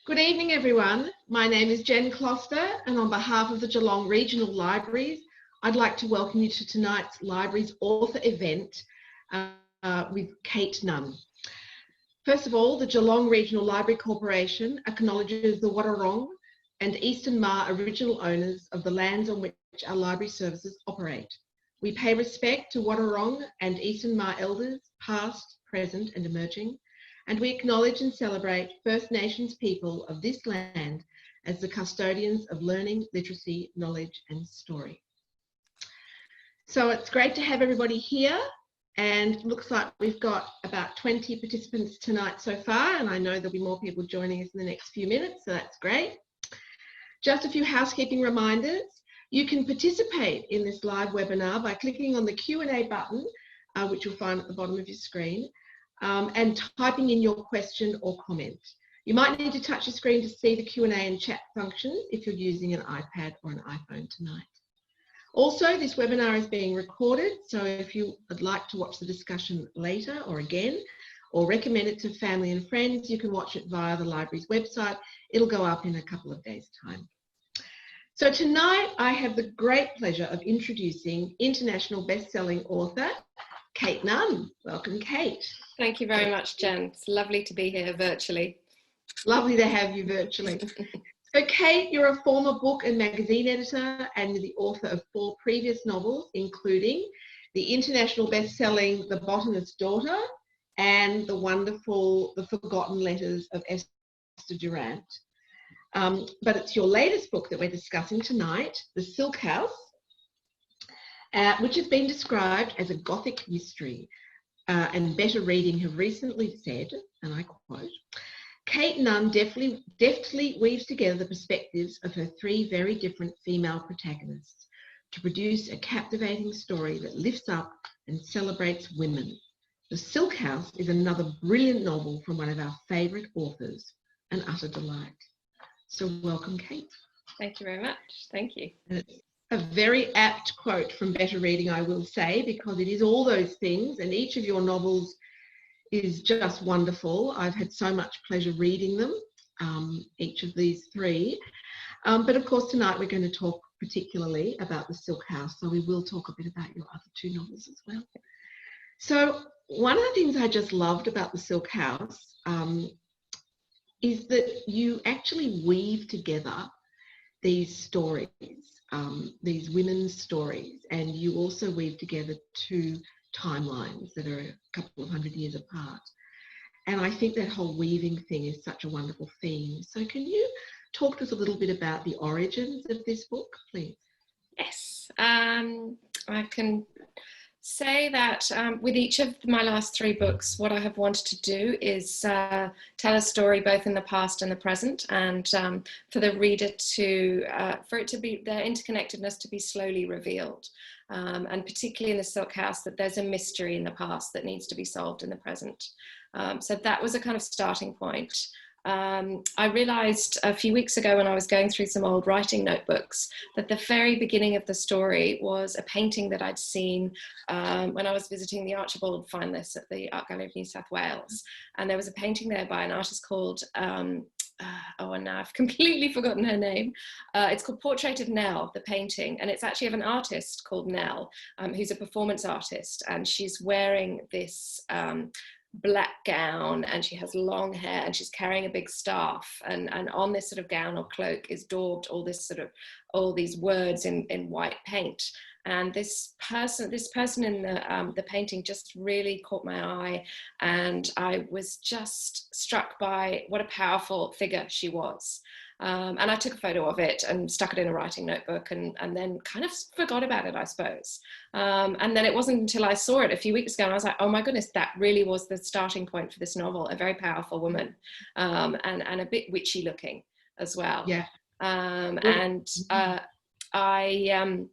Good evening, everyone. My name is Jen Kloester, and on behalf of the Geelong Regional Libraries, I'd like to welcome you to tonight's Libraries author event with Kayte Nunn. First of all, the Geelong Regional Library Corporation acknowledges the Wadawurrung and Eastern Maar original owners of the lands on which our library services operate. We pay respect to Wadawurrung and Eastern Maar elders, past, present and emerging, and we acknowledge and celebrate First Nations people of this land as the custodians of learning, literacy, knowledge and story. So it's great to have everybody here, and looks like we've got about 20 participants tonight so far, and I know there'll be more people joining us in the next few minutes, so that's great. Just a few housekeeping reminders. You can participate in this live webinar by clicking on the Q&A button, which you'll find at the bottom of your screen, and typing in your question or comment. You might need to touch your screen to see the Q&A and chat function if you're using an iPad or an iPhone tonight. Also, this webinar is being recorded, so if you would like to watch the discussion later or again, or recommend it to family and friends, you can watch it via the library's website. It'll go up in a couple of days' time. So tonight, I have the great pleasure of introducing international best-selling author, Kayte Nunn. Welcome, Kayte. Thank you very much, Jen. It's lovely to be here virtually. Lovely to have you virtually. So Kayte, you're a former book and magazine editor and the author of 4 previous novels, including the international best-selling The Botanist's Daughter and the wonderful The Forgotten Letters of Esther Durrant. But it's your latest book that we're discussing tonight, The Silk House, which has been described as a gothic mystery. And Better Reading have recently said, and I quote, Kayte Nunn deftly weaves together the perspectives of her 3 very different female protagonists to produce a captivating story that lifts up and celebrates women. The Silk House is another brilliant novel from one of our favourite authors, an utter delight. So welcome, Kayte. Thank you very much. Thank you. A very apt quote from Better Reading, I will say, because it is all those things, and each of your novels is just wonderful. I've had so much pleasure reading them, each of these 3. But of course, tonight we're going to talk particularly about The Silk House, so we will talk a bit about your other 2 novels as well. So one of the things I just loved about The Silk House is that you actually weave together these stories, these women's stories, and you also weave together 2 timelines that are a couple of 100 years apart. And I think that whole weaving thing is such a wonderful theme. So can you talk to us a little bit about the origins of this book, please? Yes, I can say that with each of my last 3 books, what I have wanted to do is tell a story both in the past and the present, and for the reader to, for it to be, their interconnectedness to be slowly revealed. And particularly in The Silk House, that there's a mystery in the past that needs to be solved in the present. So that was a kind of starting point. I realised a few weeks ago when I was going through some old writing notebooks that the very beginning of the story was a painting that I'd seen when I was visiting the Archibald Fine List at the Art Gallery of New South Wales. And there was a painting there by an artist called, oh, and now I've completely forgotten her name. It's called Portrait of Nell, the painting, and it's actually of an artist called Nell, who's a performance artist, and she's wearing this black gown, and she has long hair, and she's carrying a big staff, and on this sort of gown or cloak is daubed all these words in white paint. And this person in the painting just really caught my eye, and I was just struck by what a powerful figure she was. And I took a photo of it and stuck it in a writing notebook, and then kind of forgot about it, I suppose. And then it wasn't until I saw it a few weeks ago and I was like, oh my goodness, that really was the starting point for this novel. A very powerful woman, and a bit witchy looking as well. Yeah. I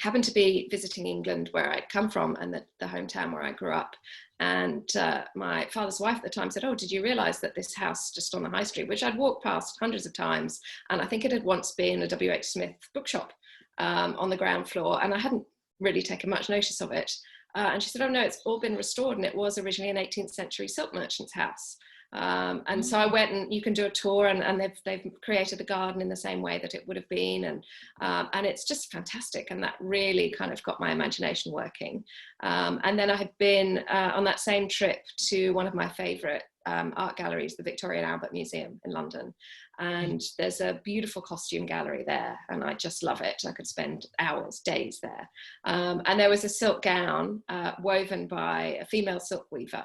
happened to be visiting England, where I'd come from, and the hometown where I grew up. And my father's wife at the time said, oh, did you realise that this house just on the high street, which I'd walked past hundreds of times, and I think it had once been a W.H. Smith bookshop on the ground floor, and I hadn't really taken much notice of it. And she said, oh no, it's all been restored, and it was originally an 18th century silk merchant's house. And so I went, and you can do a tour, and they've created the garden in the same way that it would have been, and it's just fantastic, and that really kind of got my imagination working. And then I had been on that same trip to one of my favourite art galleries, the Victoria and Albert Museum in London, and there's a beautiful costume gallery there, and I just love it. I could spend hours, days there. And there was a silk gown woven by a female silk weaver.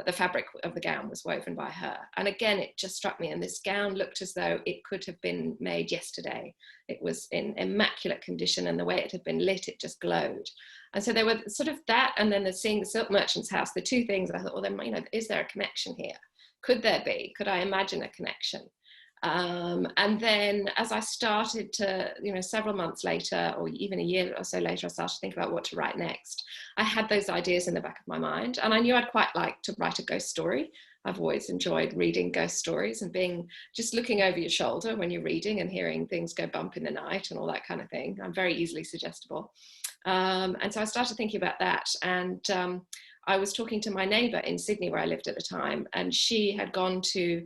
The fabric of the gown was woven by her, and again it just struck me, and this gown looked as though it could have been made yesterday. It was in immaculate condition, and the way it had been lit, it just glowed. And so there were sort of that, and then seeing the silk merchant's house, the two things. I thought, well, then, you know, is there a connection here? Could there be? Could I imagine a connection? And then as I started to, you know, several months later, or even a year or so later, I started to think about what to write next. I had those ideas in the back of my mind, and I knew I'd quite like to write a ghost story. I've always enjoyed reading ghost stories and just looking over your shoulder when you're reading and hearing things go bump in the night and all that kind of thing. I'm very easily suggestible. And so I started thinking about that, and I was talking to my neighbour in Sydney, where I lived at the time, and she had gone to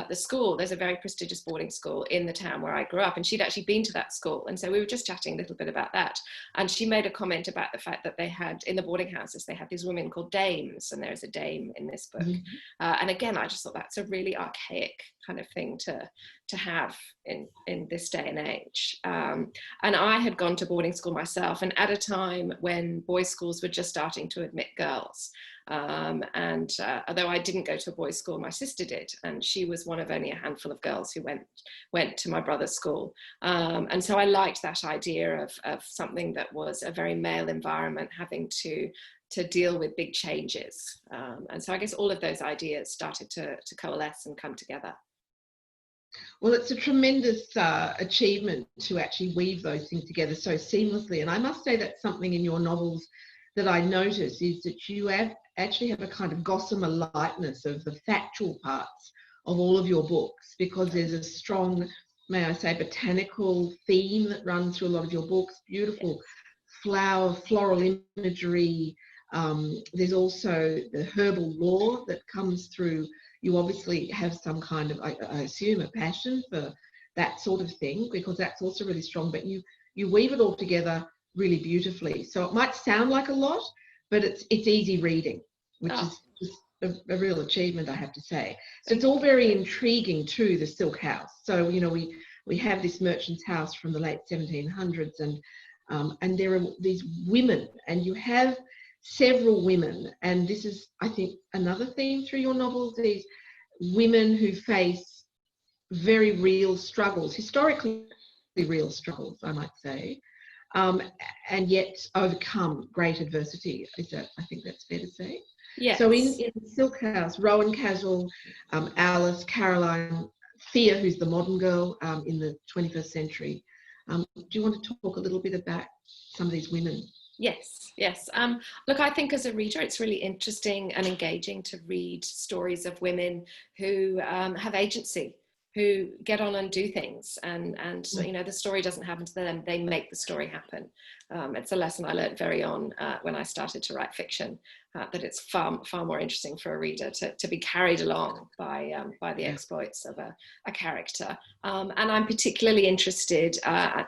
the school. There's a very prestigious boarding school in the town where I grew up, and she'd actually been to that school. And so we were just chatting a little bit about that. And she made a comment about the fact that they had, in the boarding houses, they had these women called dames, and there's a dame in this book. And again, I just thought that's a really archaic kind of thing to have in this day and age. And I had gone to boarding school myself, and at a time when boys' schools were just starting to admit girls. And although I didn't go to a boys' school, my sister did, and she was one of only a handful of girls who went to my brother's school. And so I liked that idea of something that was a very male environment having to deal with big changes. And so I guess all of those ideas started to coalesce and come together. Well, it's a tremendous achievement to actually weave those things together so seamlessly. And I must say that's something in your novels that I notice, is that you actually have a kind of gossamer lightness of the factual parts of all of your books, because there's a strong, may I say, botanical theme that runs through a lot of your books, beautiful floral imagery. There's also the herbal lore that comes through. You obviously have some kind of, I assume, a passion for that sort of thing, because that's also really strong, but you weave it all together really beautifully. So it might sound like a lot, but it's easy reading, which is just a real achievement, I have to say. So it's all very intriguing too, the silk house. So, you know, we have this merchant's house from the late 1700s, and there are these women, and you have several women, and this is, I think, another theme through your novels, these women who face very real struggles, historically real struggles, I might say, and yet overcome great adversity. I think that's fair to say. Yes. So in Silk House, Rowan Castle, Alice, Caroline, Thea, who's the modern girl in the 21st century. Do you want to talk a little bit about some of these women? Yes. Look, I think as a reader, it's really interesting and engaging to read stories of women who have agency, who get on and do things, and you know, the story doesn't happen to them, they make the story happen. It's a lesson I learned very on when I started to write fiction, that it's far more interesting for a reader to be carried along by the exploits of a character. And I'm particularly interested,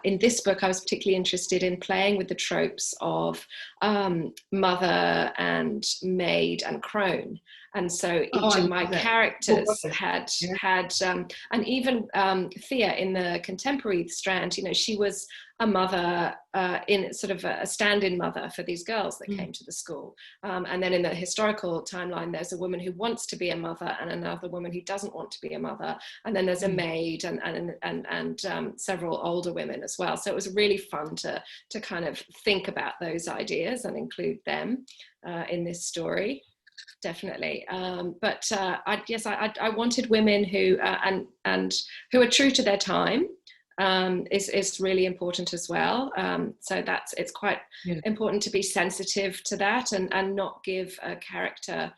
in this book, I was particularly interested in playing with the tropes of mother and maid and crone. And so each of my characters had, and even Thea in the contemporary strand, you know, she was a mother, in sort of a stand-in mother for these girls that came to the school. And then in the historical timeline, there's a woman who wants to be a mother and another woman who doesn't want to be a mother. And then there's a maid and several older women as well. So it was really fun to kind of think about those ideas and include them in this story. Definitely. But I wanted women who and who are true to their time. Is really important as well. So it's quite important to be sensitive to that and not give a character,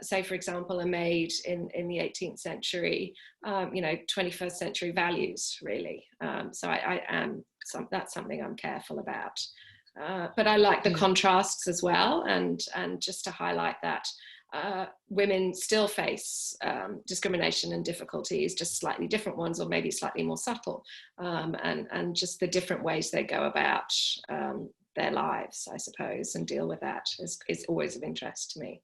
say for example, a maid in the 18th century, 21st century values really. So that's something I'm careful about. But I like the contrasts as well, and just to highlight that women still face discrimination and difficulties, just slightly different ones, or maybe slightly more subtle, and just the different ways they go about their lives, I suppose, and deal with that is always of interest to me.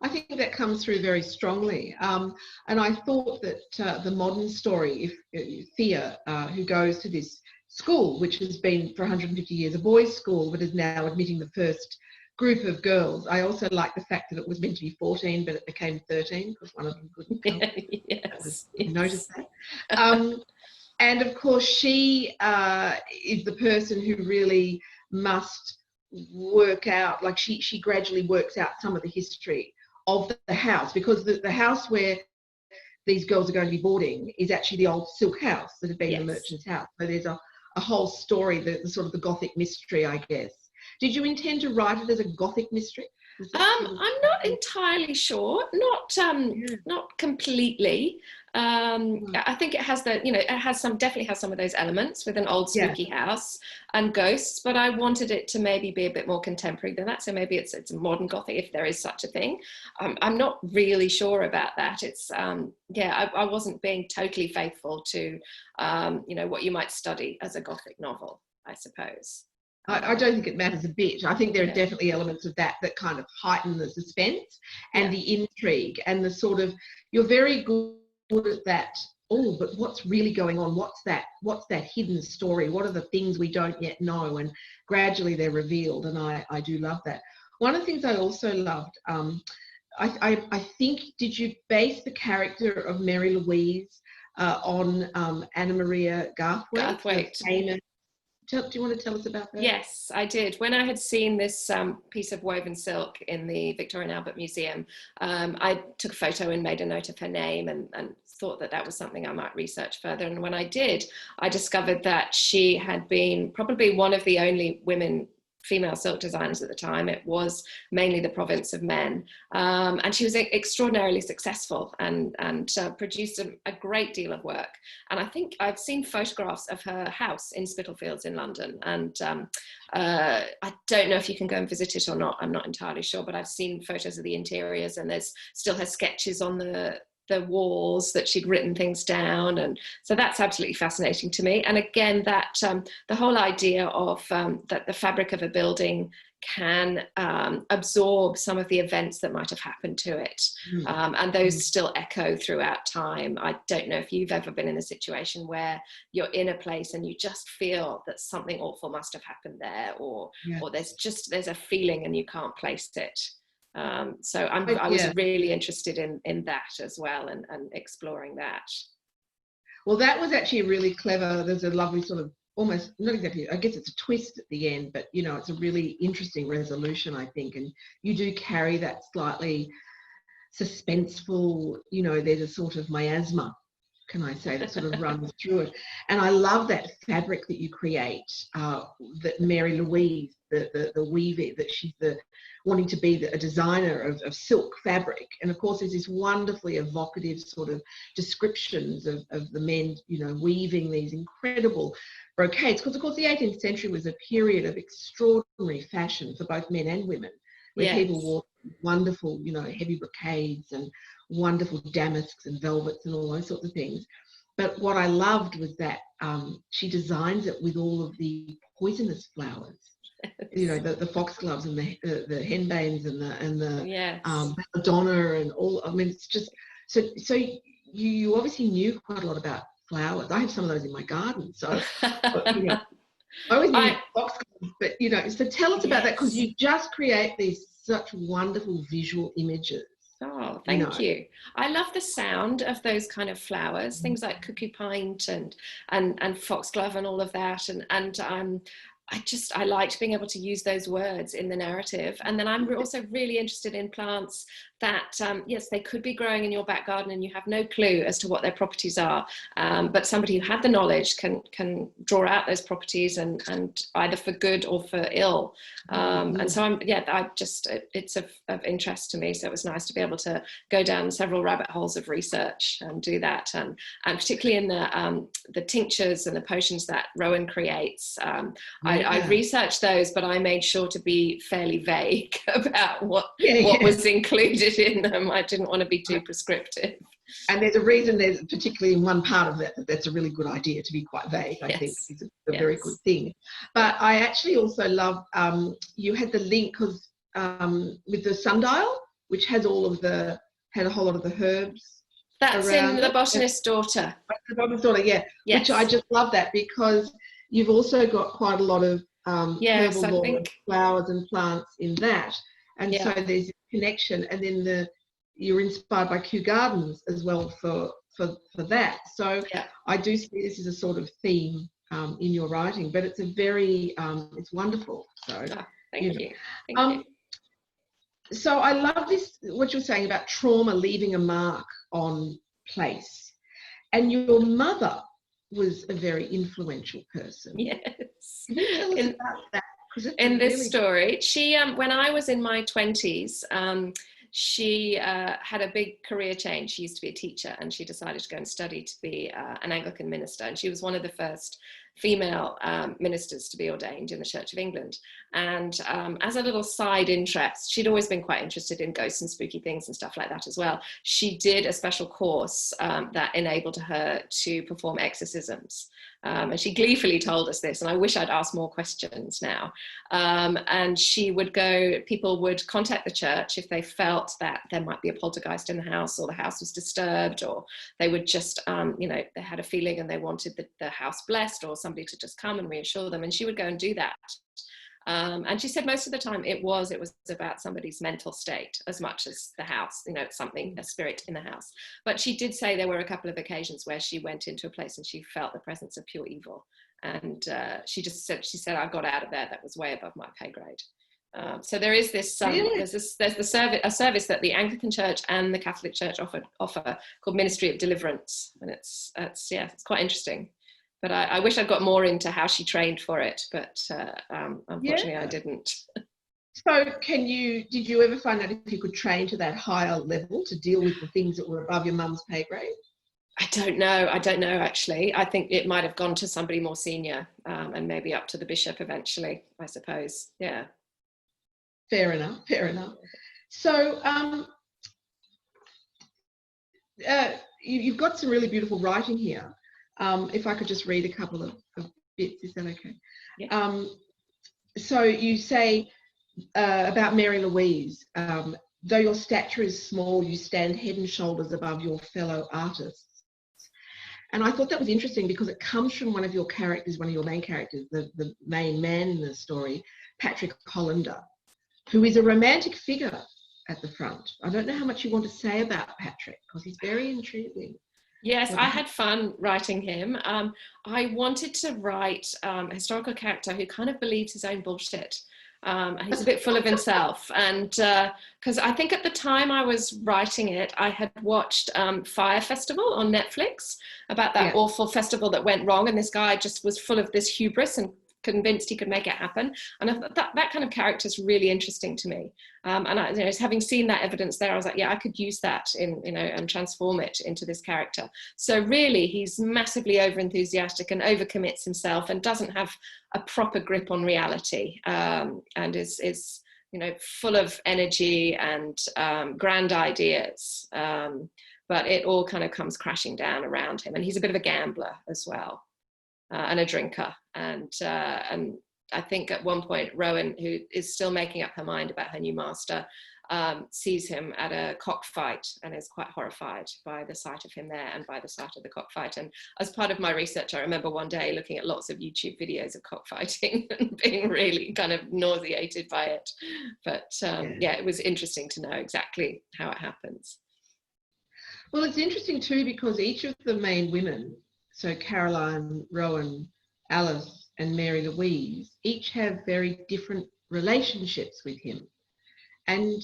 I think that comes through very strongly. And I thought that the modern story, if Thea, who goes to this school, which has been for 150 years a boys' school, but is now admitting the first group of girls. I also like the fact that it was meant to be 14, but it became 13 because one of them couldn't come. Yes, I noticed that. And of course, she is the person who really must work out, like she gradually works out some of the history of the house, because the house where these girls are going to be boarding is actually the old silk house that had been the merchant's house. So there's a whole story, the sort of the Gothic mystery, I guess. Did you intend to write it as a Gothic mystery? I'm not entirely sure. Not completely. I think it has definitely has some of those elements with an old spooky house and ghosts, but I wanted it to maybe be a bit more contemporary than that. So maybe it's a modern Gothic, if there is such a thing. I'm not really sure about that. It's I wasn't being totally faithful to what you might study as a Gothic novel, I suppose. I don't think it matters a bit. I think there are definitely elements of that kind of heighten the suspense and the intrigue and the sort of, you're very good at that. Oh, but what's really going on? What's that hidden story? What are the things we don't yet know? And gradually they're revealed. And I do love that. One of the things I also loved, I think, did you base the character of Mary Louise on Anna Maria Garthwaite? Do you want to tell us about that? Yes, I did. When I had seen this piece of woven silk in the Victoria and Albert Museum, I took a photo and made a note of her name and thought that was something I might research further. And when I did, I discovered that she had been probably one of the only female silk designers at the time. It was mainly the province of men, and she was extraordinarily successful and produced a great deal of work. And I think I've seen photographs of her house in Spitalfields in London, and I don't know if you can go and visit it or not. I'm not entirely sure, but I've seen photos of the interiors, and there's still her sketches on the walls that she'd written things down, and so that's absolutely fascinating to me. And again, that the whole idea of that the fabric of a building can absorb some of the events that might have happened to it, and those still echo throughout time. I don't know if you've ever been in a situation where you're in a place and you just feel that something awful must have happened there, or there's a feeling and you can't place it. So I was really interested in that as well, and exploring that. Well, that was actually really clever. There's a lovely sort of, almost, not exactly, I guess it's a twist at the end, but it's a really interesting resolution, I think. And you do carry that slightly suspenseful, there's a sort of miasma, can I say, that sort of runs through it. And I love that fabric that you create, that Mary Louise, the weaver, that she's wanting to be a designer of silk fabric. And of course, there's this wonderfully evocative sort of descriptions of the men, weaving these incredible brocades. Because of course, the 18th century was a period of extraordinary fashion for both men and women, where people wore wonderful, heavy brocades and wonderful damasks and velvets and all those sorts of things. But what I loved was that she designs it with all of the poisonous flowers. The foxgloves and the henbanes and the belladonna and all. I mean, it's just so you obviously knew quite a lot about flowers. I have some of those in my garden, so I always knew foxgloves. But so tell us about that, because you just create these such wonderful visual images. Oh, thank you. I love the sound of those kind of flowers, things like cuckoo pint and foxglove and all of that, and I liked being able to use those words in the narrative. And then I'm also really interested in plants that, yes, they could be growing in your back garden and you have no clue as to what their properties are. But somebody who had the knowledge can draw out those properties and either for good or for ill. And so it's of interest to me. So it was nice to be able to go down several rabbit holes of research and do that. And particularly in the tinctures and the potions that Rowan creates, I researched those, but I made sure to be fairly vague about what was included in them. I didn't want to be too prescriptive. And there's a reason, there's particularly in one part of that, that's a really good idea to be quite vague. I think is a very good thing. But I actually also love, you had the link because with the sundial, which has had a whole lot of the herbs. That's in The Botanist's Daughter. The Botanist's Daughter, yes. Which I just love that, because you've also got quite a lot of herbal flowers and plants in that. And so there's a connection. And then you're inspired by Kew Gardens as well for that. So I do see this as a sort of theme in your writing, but it's a very, it's wonderful. So thank you. So I love this, what you're saying about trauma leaving a mark on place. And your mother was a very influential person. Yes. Can you tell us about that? In this story, she, when I was in my 20s, she had a big career change. She used to be a teacher, and she decided to go and study to be an Anglican minister. And she was one of the first female ministers to be ordained in the Church of England. And as a little side interest, she'd always been quite interested in ghosts and spooky things and stuff like that as well. She did a special course that enabled her to perform exorcisms. And she gleefully told us this, and I wish I'd asked more questions now. And she would go, people would contact the church if they felt that there might be a poltergeist in the house, or the house was disturbed, or they would just, they had a feeling and they wanted the house blessed, or somebody to just come and reassure them. And she would go and do that. And she said most of the time it was about somebody's mental state as much as the house, something, a spirit in the house. But she did say there were a couple of occasions where she went into a place and she felt the presence of pure evil. And she said, I got out of there. That was way above my pay grade. So there is this, there's a service that the Anglican Church and the Catholic Church offer called Ministry of Deliverance. And it's quite interesting. But I wish I'd got more into how she trained for it, but unfortunately I didn't. So did you ever find out if you could train to that higher level to deal with the things that were above your mum's pay grade? I don't know actually. I think it might have gone to somebody more senior, and maybe up to the bishop eventually, I suppose. Yeah. Fair enough. So you've got some really beautiful writing here. If I could just read a couple of bits, is that okay? Yeah. So you say about Mary Louise, though your stature is small, you stand head and shoulders above your fellow artists. And I thought that was interesting because it comes from one of your main characters, the main man in the story, Patrick Hollander, who is a romantic figure at the front. I don't know how much you want to say about Patrick, because he's very intriguing. Yes, I had fun writing him. I wanted to write a historical character who kind of believes his own bullshit. And he's a bit full of himself. And because I think at the time I was writing it, I had watched Fire Festival on Netflix, about that awful festival that went wrong. And this guy just was full of this hubris and convinced he could make it happen. And I thought that kind of character is really interesting to me. And having seen that evidence there, I was like, yeah, I could use that and transform it into this character. So really, he's massively overenthusiastic and overcommits himself and doesn't have a proper grip on reality, and is full of energy and grand ideas. But it all kind of comes crashing down around him. And he's a bit of a gambler as well. And a drinker, and I think at one point Rowan, who is still making up her mind about her new master, sees him at a cockfight and is quite horrified by the sight of him there and by the sight of the cockfight. And as part of my research, I remember one day looking at lots of YouTube videos of cockfighting and being really kind of nauseated by it. But it was interesting to know exactly how it happens. Well, it's interesting too, because each of the main women, so Caroline, Rowan, Alice and Mary Louise, each have very different relationships with him. And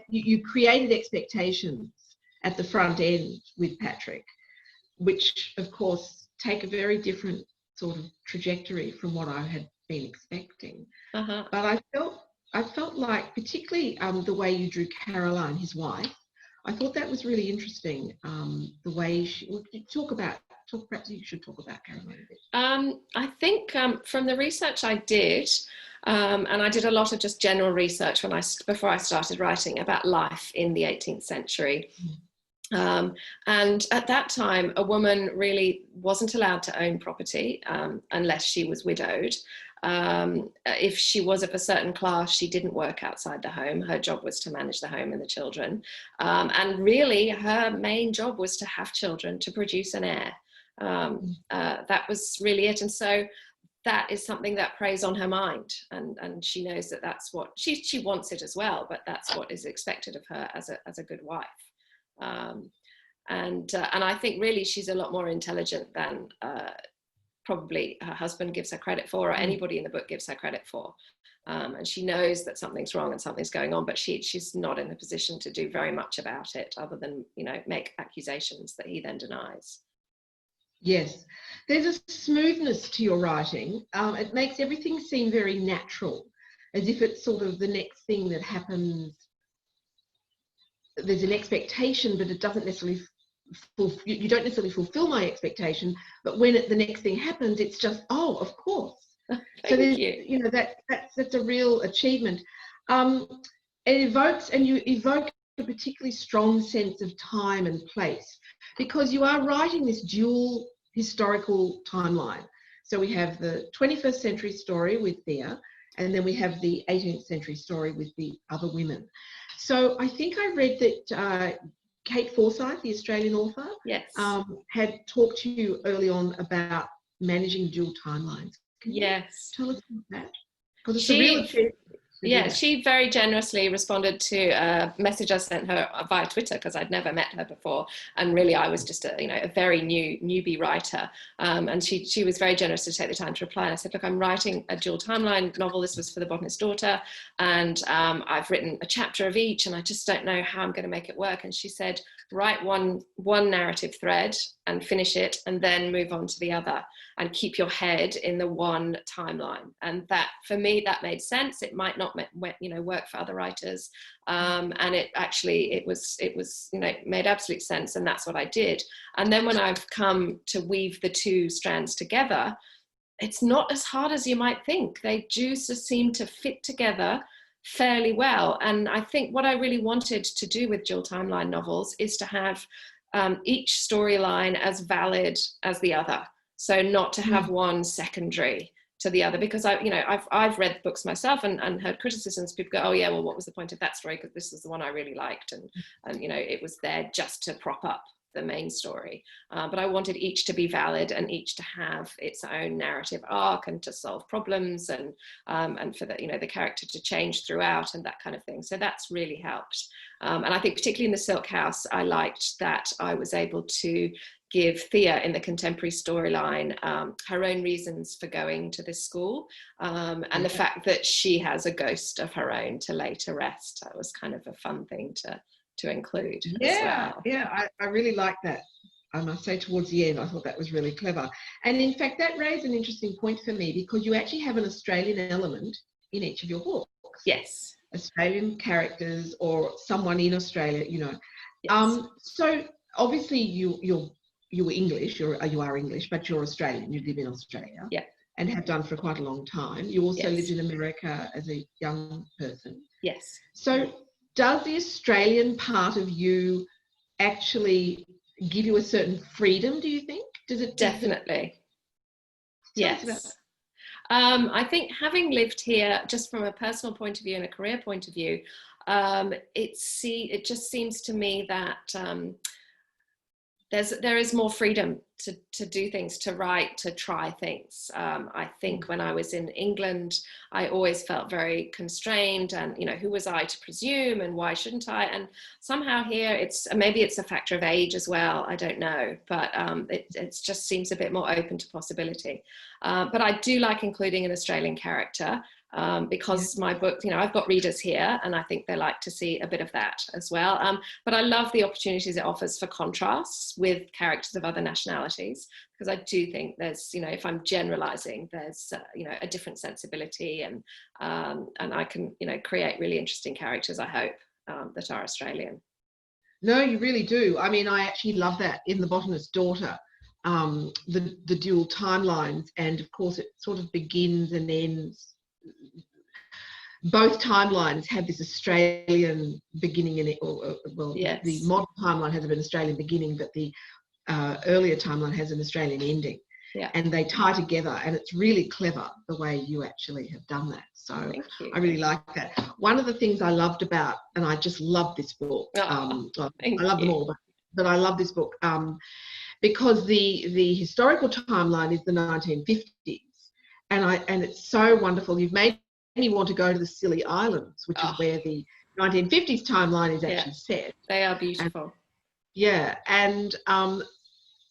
you created expectations at the front end with Patrick, which of course take a very different sort of trajectory from what I had been expecting. But I felt like, particularly the way you drew Caroline, his wife, I thought that was really interesting. The way you talk about perhaps you should talk about Caroline a bit. I think from the research I did, and I did a lot of just general research before I started writing about life in the 18th century. And at that time, a woman really wasn't allowed to own property unless she was widowed. If she was of a certain class, she didn't work outside the home. Her job was to manage the home and the children. And really, her main job was to have children, to produce an heir. That was really it. And so that is something that preys on her mind. And she knows that that's what, she wants it as well, but that's what is expected of her as a good wife. And I think really she's a lot more intelligent than probably her husband gives her credit for, or anybody in the book gives her credit for. And she knows that something's wrong and something's going on, but she's not in a position to do very much about it other than, make accusations that he then denies. Yes, there's a smoothness to your writing. It makes everything seem very natural, as if it's sort of the next thing that happens. There's an expectation, but it doesn't necessarily you don't necessarily fulfill my expectation, but when the next thing happens, it's just, oh, of course. So there's, that's a real achievement. It evokes, and you evoke a particularly strong sense of time and place, because you are writing this dual historical timeline. So we have the 21st century story with Thea, and then we have the 18th century story with the other women. So I think I read that Kayte Forsyth, the Australian author, yes, had talked to you early on about managing dual timelines. Can you tell us about that? Because it's a real achievement. Yeah, she very generously responded to a message I sent her via Twitter, because I'd never met her before, and really I was just a very newbie writer, and she was very generous to take the time to reply. And I said, look, I'm writing a dual timeline novel. This was for the Botanist daughter, and I've written a chapter of each, and I just don't know how I'm going to make it work. And she said, write one narrative thread and finish it, and then move on to the other, and keep your head in the one timeline. And that, for me, that made sense. It might not work for other writers, and it was made absolute sense, and that's what I did. And then when I've come to weave the two strands together, it's not as hard as you might think. They just seem to fit together fairly well. And I think what I really wanted to do with dual timeline novels is to have each storyline as valid as the other, so not to have one secondary to the other, because I've read books myself and heard criticisms. People go, oh yeah, well, what was the point of that story, because this is the one I really liked, and it was there just to prop up the main story, but I wanted each to be valid and each to have its own narrative arc, and to solve problems, and for the character to change throughout, and that kind of thing. So that's really helped, and I think particularly in the Silk House, I liked that I was able to give Thea in the contemporary storyline her own reasons for going to this school, and the fact that she has a ghost of her own to lay to rest. That was kind of a fun thing to include. Yeah, as well. yeah, I really like that. I must say, towards the end, I thought that was really clever. And in fact, that raised an interesting point for me, because you actually have an Australian element in each of your books. Yes. Australian characters, or someone in Australia, Yes. So obviously you're English, you are English, but you're Australian. You live in Australia. Yeah. And have done for quite a long time. You also Yes. lived in America as a young person. Yes. So does the Australian part of you actually give you a certain freedom, do you think? Does it? Definitely. Yes. I think having lived here, just from a personal point of view and a career point of view, it just seems to me that there is more freedom to do things, to write, to try things. I think when I was in England, I always felt very constrained, and who was I to presume, and why shouldn't I? And somehow here, maybe it's a factor of age as well, I don't know, but it just seems a bit more open to possibility. But I do like including an Australian character, because my book, I've got readers here, and I think they like to see a bit of that as well. But I love the opportunities it offers for contrasts with characters of other nationalities, because I do think there's, if I'm generalizing, there's, a different sensibility, and I can, create really interesting characters, I hope, that are Australian. No, you really do. I mean, I actually love that in The Botanist Daughter. the dual timelines, and of course it sort of begins and ends. Both timelines have this Australian beginning in it, Yes. The modern timeline has an Australian beginning, but the earlier timeline has an Australian ending. Yeah. And they tie together, and it's really clever the way you actually have done that. So I really like that. One of the things I loved about, and I just love this book. I love them all, but I love this book because the historical timeline is the 1950s, and it's so wonderful. You've made me want to go to the Scilly Islands, which is where the 1950s timeline is actually set. They are beautiful.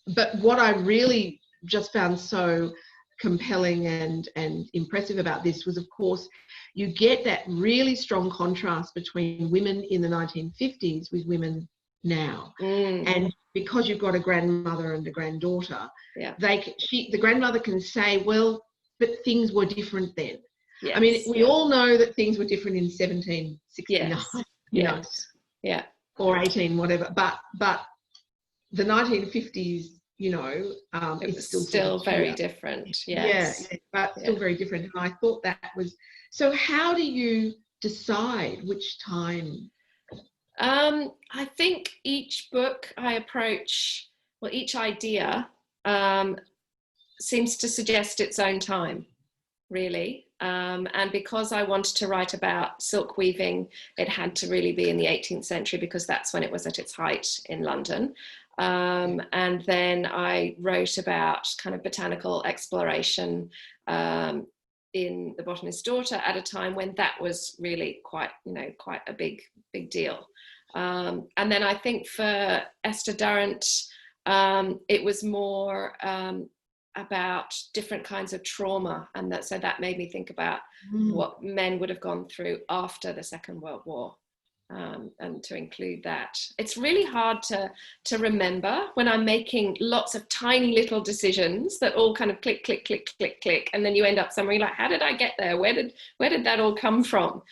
But what I really just found so compelling and impressive about this was, of course, you get that really strong contrast between women in the 1950s with women now. And because you've got a grandmother and a granddaughter, the grandmother can say, well, but things were different then. Yes. I mean, we all know that things were different in 1769, yes. Or 18, whatever. But the 1950s, it was is still very different. Yes. Yeah, but still very different. And I thought that was, so how do you decide which time? I think each book I approach, each idea seems to suggest its own time, really. And because I wanted to write about silk weaving, it had to really be in the 18th century because that's when it was at its height in London. And then I wrote about kind of botanical exploration in The Botanist's Daughter at a time when that was really quite a big deal. And then I think for Esther Durrant, it was more about different kinds of trauma, and so that made me think about what men would have gone through after the Second World War. And to include that. It's really hard to remember when I'm making lots of tiny little decisions that all kind of click, click, click, click, click, and then you end up somewhere like, how did I get there? Where did that all come from?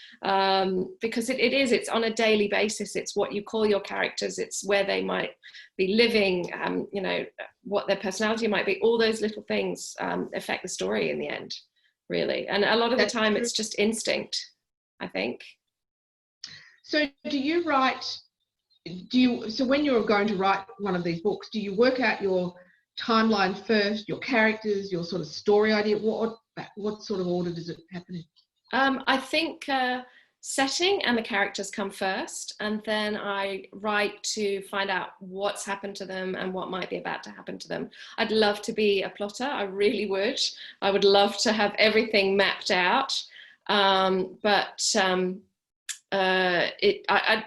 Because it's on a daily basis. It's what you call your characters. It's where they might be living, what their personality might be. All those little things affect the story in the end, really. And a lot of the time it's just instinct, I think. So so when you're going to write one of these books, do you work out your timeline first, your characters, your sort of story idea? What sort of order does it happen in? I think setting and the characters come first, and then I write to find out what's happened to them and what might be about to happen to them. I'd love to be a plotter. I really would. I would love to have everything mapped out.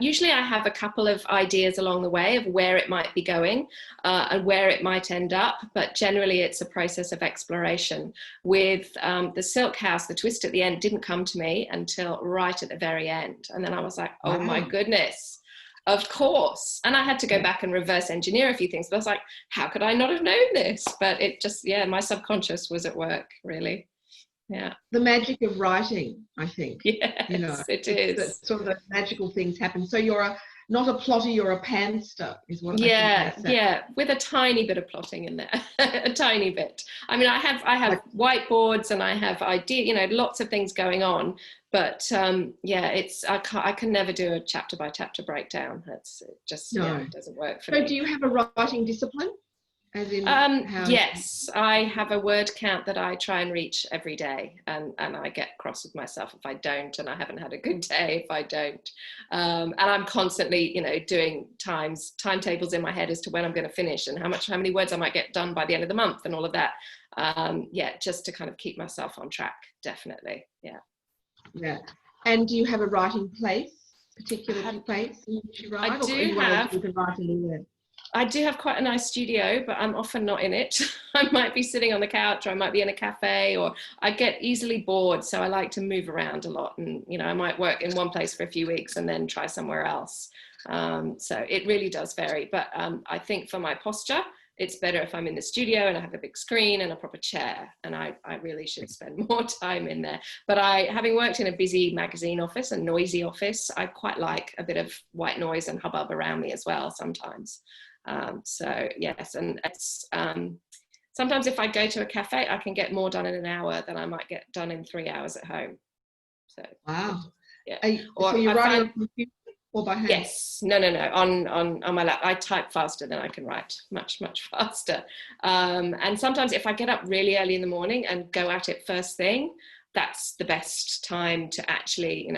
Usually I have a couple of ideas along the way of where it might be going and where it might end up, but generally it's a process of exploration. With the Silk House, the twist at the end didn't come to me until right at the very end, and then I was like, oh my goodness, of course. And I had to go back and reverse engineer a few things, but I was like, how could I not have known this? But it just, my subconscious was at work, really. Yeah, the magic of writing, I think. Yes, it is. That sort of the magical things happen. So you're not a plotter, you're a panster, is what I think. Yeah, with a tiny bit of plotting in there, a tiny bit. I mean, I have whiteboards and I have lots of things going on. But I can never do a chapter by chapter breakdown. It doesn't work for me. So do you have a writing discipline? As in yes, I have a word count that I try and reach every day, and I get cross with myself if I don't, and I haven't had a good day if I don't. And I'm constantly, doing timetables in my head as to when I'm going to finish and how many words I might get done by the end of the month and all of that. Just to kind of keep myself on track, definitely. Yeah. And do you have a writing place, particular place in which you write? I do have quite a nice studio, but I'm often not in it. I might be sitting on the couch, or I might be in a cafe, or I get easily bored. So I like to move around a lot, and I might work in one place for a few weeks and then try somewhere else. So it really does vary. But I think for my posture, it's better if I'm in the studio and I have a big screen and a proper chair, and I really should spend more time in there. But having worked in a busy magazine office, a noisy office, I quite like a bit of white noise and hubbub around me as well sometimes. So yes, and it's sometimes if I go to a cafe, I can get more done in an hour than I might get done in 3 hours at home. So wow. yeah. So you're writing on computer or by hand? Yes, no, on my lap. I type faster than I can write, much faster. And sometimes if I get up really early in the morning and go at it first thing, that's the best time to actually,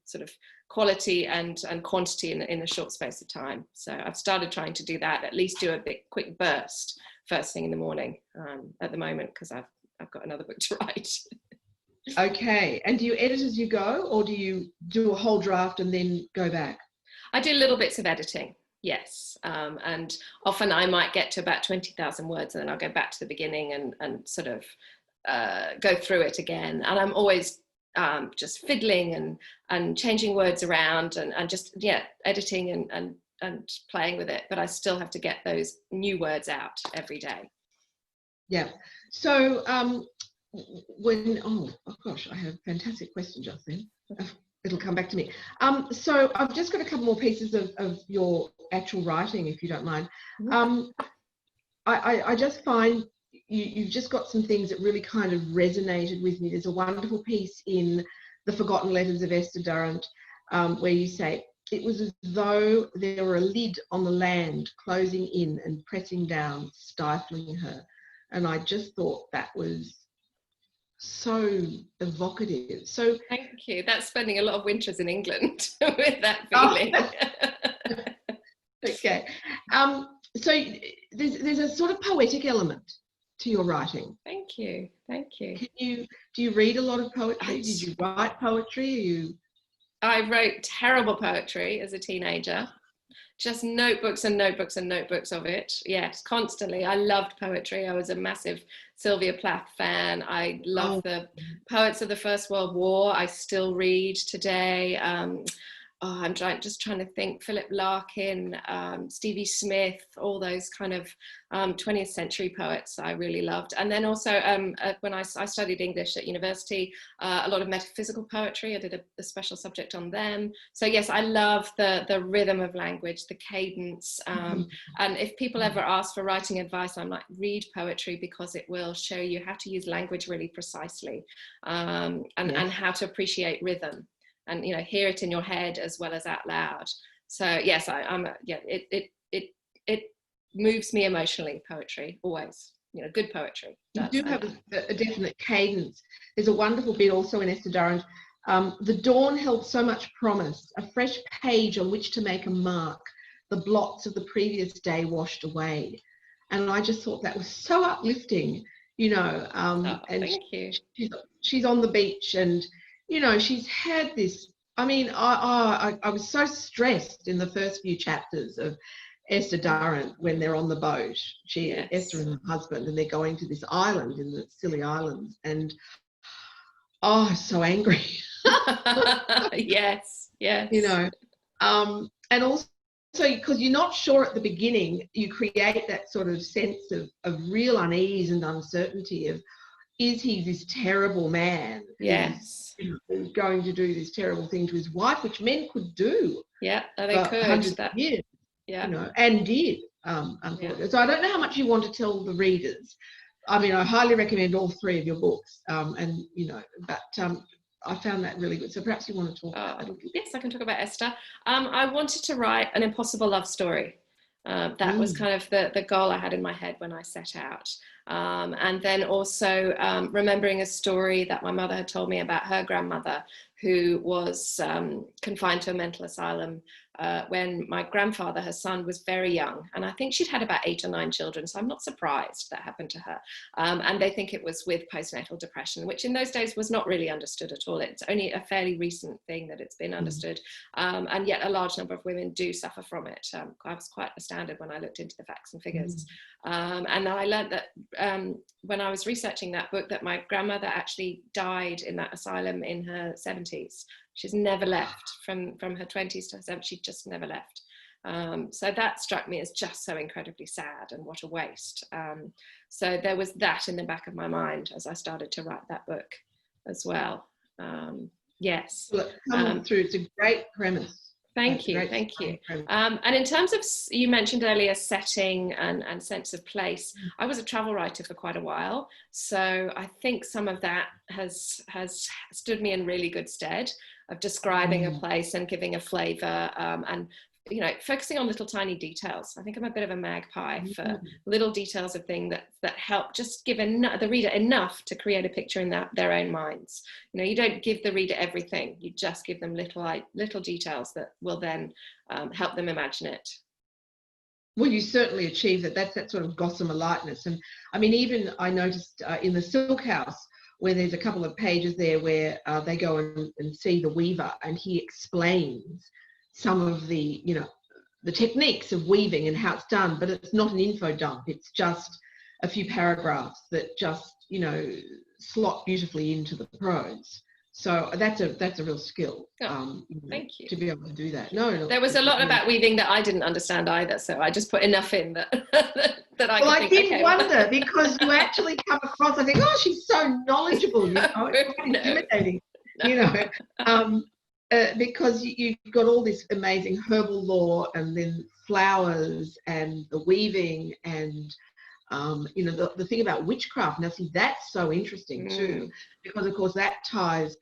sort of quality and quantity in a short space of time. So I've started trying to do that, at least do a big quick burst first thing in the morning at the moment, because I've got another book to write. Okay, and do you edit as you go, or do you do a whole draft and then go back? I do little bits of editing, yes, and often I might get to about 20,000 words and then I'll go back to the beginning and sort of go through it again, and I'm always just fiddling and changing words around and just editing and playing with it, but I still have to get those new words out every day. Yeah. So oh gosh, I have a fantastic question just then. It'll come back to me. So I've just got a couple more pieces of your actual writing, if you don't mind. I just find you've just got some things that really kind of resonated with me. There's a wonderful piece in The Forgotten Letters of Esther Durrant, where you say, it was as though there were a lid on the land, closing in and pressing down, stifling her. And I just thought that was so evocative. So thank you. That's spending a lot of winters in England with that feeling. Oh. Okay. So there's a sort of poetic element to your writing. Thank you. Do you read a lot of poetry? Did you write poetry? I wrote terrible poetry as a teenager. Just notebooks and notebooks and notebooks of it. Yes, constantly. I loved poetry. I was a massive Sylvia Plath fan. I love the poets of the First World War. I still read today. I'm just trying to think. Philip Larkin, Stevie Smith, all those kind of 20th century poets I really loved. And then also when I studied English at university, a lot of metaphysical poetry. I did a special subject on them. So yes, I love the rhythm of language, the cadence. And if people ever ask for writing advice, I'm like, read poetry, because it will show you how to use language really precisely, and how to appreciate rhythm. And hear it in your head as well as out loud. So yes, it moves me emotionally. Poetry always, good poetry. You do have a definite cadence. There's a wonderful bit also in Esther Durrant. The dawn held so much promise, a fresh page on which to make a mark, the blots of the previous day washed away. And I just thought that was so uplifting, and thank you. She's on the beach, and she's had this. I mean, I was so stressed in the first few chapters of Esther Durrant when they're on the boat. Esther and her husband, and they're going to this island in the Scilly Islands, and so angry. Yes. And also because you're not sure at the beginning, you create that sort of sense of real unease and uncertainty of, is he this terrible man who's going to do this terrible thing to his wife, which men could do? Yeah, they could. 100 years, and did. Unfortunately. So I don't know how much you want to tell the readers. I mean, I highly recommend all three of your books, but I found that really good. So perhaps you want to talk about that a little bit. Yes, I can talk about Esther. I wanted to write an impossible love story. That was kind of the goal I had in my head when I set out. And then also remembering a story that my mother had told me about her grandmother, who was confined to a mental asylum when my grandfather, her son, was very young. And I think she'd had about 8 or 9 children, so I'm not surprised that happened to her. And they think it was with postnatal depression, which in those days was not really understood at all. It's only a fairly recent thing that it's been understood. And yet a large number of women do suffer from it. I was quite astounded when I looked into the facts and figures. And I learned that when I was researching that book, that my grandmother actually died in that asylum in her 70s. She's never left from her 20s to her 70s. She just never left. So that struck me as just so incredibly sad, and what a waste. So there was that in the back of my mind as I started to write that book as well. Yes. Well, it's coming through. It's a great premise. Thank you. And in terms of, you mentioned earlier setting and sense of place. I was a travel writer for quite a while, so I think some of that has stood me in really good stead of describing a place and giving a flavour, and focusing on little tiny details. I think I'm a bit of a magpie for little details of things that help just give the reader enough to create a picture in their own minds. You don't give the reader everything, you just give them little details that will then help them imagine it. Well, you certainly achieve that. That's that sort of gossamer lightness. And I mean, even I noticed in the Silk House, where there's a couple of pages there where they go and see the weaver, and he explains some of the the techniques of weaving and how it's done, but it's not an info dump. It's just a few paragraphs that just slot beautifully into the prose. So that's a real skill. Thank you. To be able to do that. No, there was a lot about weaving that I didn't understand either, so I just put enough in that that I. Well, I did wonder because you actually come across. I think, oh, she's so knowledgeable. It's quite intimidating. Because you've got all this amazing herbal lore, and then flowers and the weaving, and the thing about witchcraft. Now, see, that's so interesting too, because of course that ties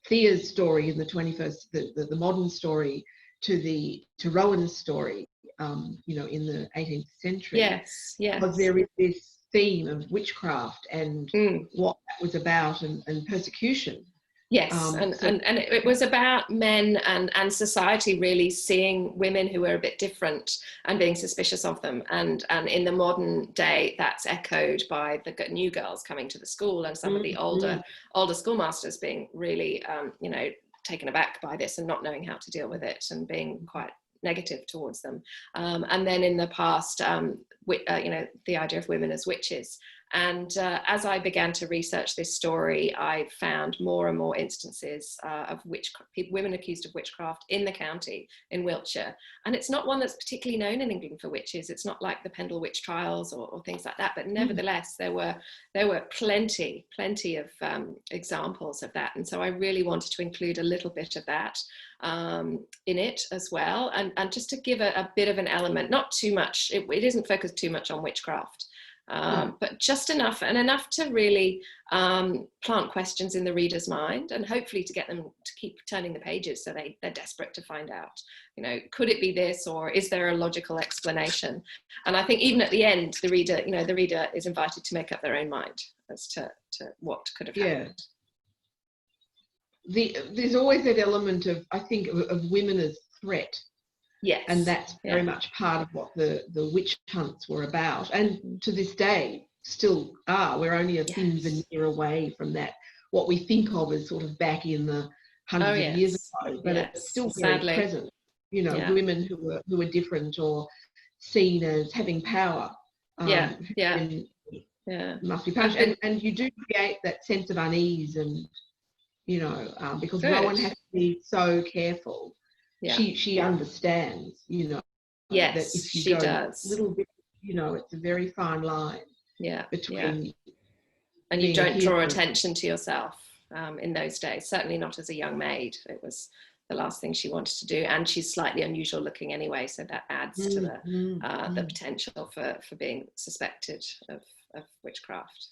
Thea's story in the 21st, the modern story, to Rowan's story, in the 18th century. Yes. Because there is this theme of witchcraft and what that was about, and persecution. Yes, and it was about men and society really seeing women who were a bit different and being suspicious of them. And in the modern day, that's echoed by the new girls coming to the school, and some of the older schoolmasters being really, taken aback by this and not knowing how to deal with it and being quite negative towards them. And then in the past, the idea of women as witches. And as I began to research this story, I found more and more instances of women accused of witchcraft in the county, in Wiltshire. And it's not one that's particularly known in England for witches. It's not like the Pendle witch trials or things like that. But nevertheless, there were plenty of examples of that. And so I really wanted to include a little bit of that in it as well. And just to give a bit of an element, not too much, it isn't focused too much on witchcraft. But just enough to really plant questions in the reader's mind, and hopefully to get them to keep turning the pages, so they're desperate to find out, could it be this, or is there a logical explanation? And I think even at the end, the reader is invited to make up their own mind as to what could have happened. There's always that element of, I think, of women as threat. Yes. And that's very much part of what the witch hunts were about. And to this day still are. We're only a thin veneer away from that, what we think of as sort of back in the hundreds of years ago. But it's still very present. Women who were different or seen as having power. Must be punished. And you do create that sense of unease, and because Rowan has to be so careful. She understands, yes, that if you go does. A little bit, it's a very fine line. Between and you don't draw attention to yourself in those days. Certainly not as a young maid. It was the last thing she wanted to do, and she's slightly unusual looking anyway, so that adds to the potential for being suspected of witchcraft.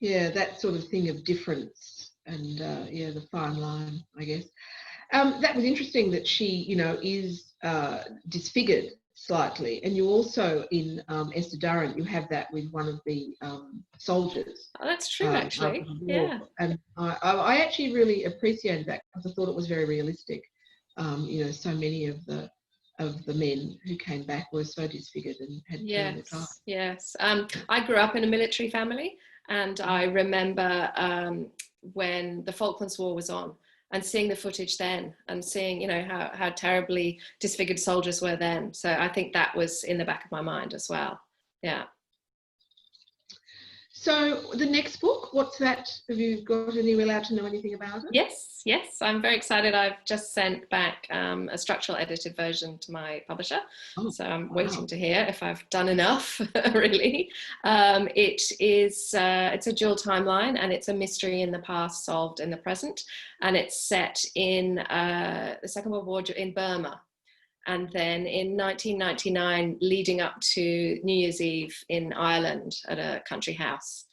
That sort of thing of difference, and the fine line, I guess. That was interesting that she, is disfigured slightly, and you also in Esther Durrant, you have that with one of the soldiers. Oh, that's true, actually. And I actually really appreciated that, because I thought it was very realistic. So many of the men who came back were so disfigured and had terrible time. Yes. I grew up in a military family, and I remember when the Falklands War was on, and seeing the footage then, and seeing, how terribly disfigured soldiers were then. So I think that was in the back of my mind as well. So the next book, what's that? Have you got any, allowed to know anything about it? Yes, I'm very excited. I've just sent back a structural edited version to my publisher. Oh, so I'm wow. waiting to hear if I've done enough, really. It's a dual timeline, and it's a mystery in the past solved in the present. And it's set in the Second World War in Burma. And then in 1999, leading up to New Year's Eve in Ireland at a country house